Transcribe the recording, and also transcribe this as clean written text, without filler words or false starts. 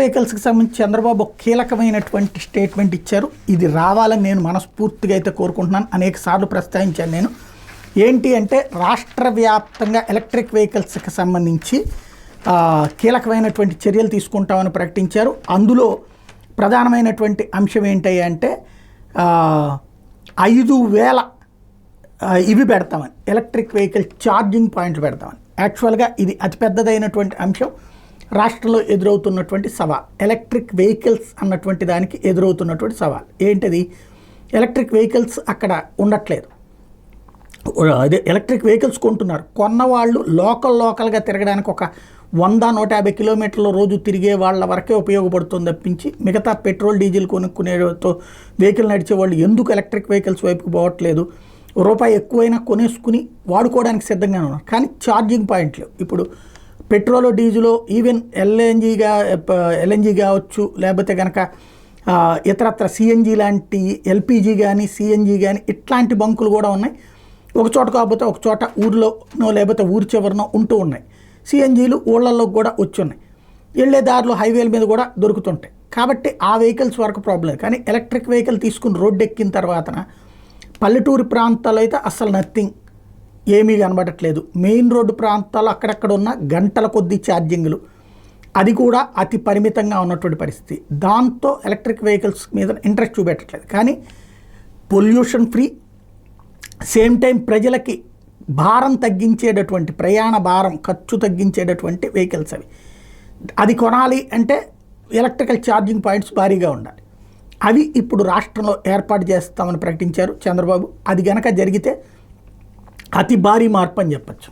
వెహికల్స్కి సంబంధించి చంద్రబాబు ఒక కీలకమైనటువంటి స్టేట్మెంట్ ఇచ్చారు. ఇది రావాలని నేను మనస్ఫూర్తిగా అయితే కోరుకుంటున్నాను. అనేక సార్లు ప్రస్తావించాను నేను. ఏంటి అంటే రాష్ట్ర వ్యాప్తంగా ఎలక్ట్రిక్ వెహికల్స్కి సంబంధించి కీలకమైనటువంటి చర్యలు తీసుకుంటామని ప్రకటించారు. అందులో ప్రధానమైనటువంటి అంశం ఏంటి అంటే 5,000 ఇవి పెడతామని, ఎలక్ట్రిక్ వెహికల్ ఛార్జింగ్ పాయింట్లు పెడతామని. యాక్చువల్గా ఇది అతిపెద్దదైనటువంటి అంశం, రాష్ట్రంలో ఎదురవుతున్నటువంటి సవాల్. ఎలక్ట్రిక్ వెహికల్స్ అన్నటువంటి దానికి ఎదురవుతున్నటువంటి సవాల్ ఏంటిది? ఎలక్ట్రిక్ వెహికల్స్ అక్కడ ఉండట్లేదు. అదే ఎలక్ట్రిక్ వెహికల్స్ కొంటున్నారు. కొన్నవాళ్ళు లోకల్గా తిరగడానికి ఒక 100-150 కిలోమీటర్ల రోజు తిరిగే వాళ్ళ వరకే ఉపయోగపడుతుంది తప్పించి మిగతా పెట్రోల్ డీజిల్ కొనుక్కునేతో వెహికల్ నడిచే వాళ్ళు ఎందుకు ఎలక్ట్రిక్ వెహికల్స్ వైపుకి పోవట్లేదు? రూపాయి ఎక్కువైనా కొనేసుకుని వాడుకోవడానికి సిద్ధంగా ఉన్నారు. కానీ ఛార్జింగ్ పాయింట్లు ఇప్పుడు పెట్రోల్ డీజిల్ ఈవెన్ ఎల్ఎన్జీ కావచ్చు, లేకపోతే కనుక ఇతరత్ర సిఎన్జీ లాంటి ఎల్పిజి కానీ సిఎన్జీ కానీ ఇట్లాంటి బంకులు కూడా ఉన్నాయి. ఒక చోట కాకపోతే ఒక చోట ఊర్లోనో లేకపోతే ఊరి చివరినో ఉంటూ ఉన్నాయి. సిఎన్జీలు ఊళ్ళల్లో కూడా వచ్చి ఉన్నాయి. వెళ్ళే దారిలో హైవేల మీద కూడా దొరుకుతుంటాయి. కాబట్టి ఆ వెహికల్స్ వరకు ప్రాబ్లం. కానీ ఎలక్ట్రిక్ వెహికల్ తీసుకుని రోడ్డు ఎక్కిన తర్వాతన పల్లెటూరు ప్రాంతాల్లో అయితే అస్సలు నథింగ్, ఏమీ కనబడట్లేదు. మెయిన్ రోడ్డు ప్రాంతాల్లో అక్కడక్కడ ఉన్న గంటల కొద్దీ ఛార్జింగ్లు, అది కూడా అతి పరిమితంగా ఉన్నటువంటి పరిస్థితి. దాంతో ఎలక్ట్రిక్ వెహికల్స్ మీద ఇంట్రెస్ట్ చూపెట్టట్లేదు. కానీ పొల్యూషన్ ఫ్రీ, సేమ్ టైం ప్రజలకి భారం తగ్గించేటటువంటి, ప్రయాణ భారం ఖర్చు తగ్గించేటటువంటి వెహికల్స్ అవి. అది కొనాలి అంటే ఎలక్ట్రికల్ ఛార్జింగ్ పాయింట్స్ భారీగా ఉండాలి. అవి ఇప్పుడు రాష్ట్రంలో ఏర్పాటు చేస్తామని ప్రకటించారు చంద్రబాబు. అది గనక జరిగితే అతి భారీ మార్పు అని చెప్పచ్చు.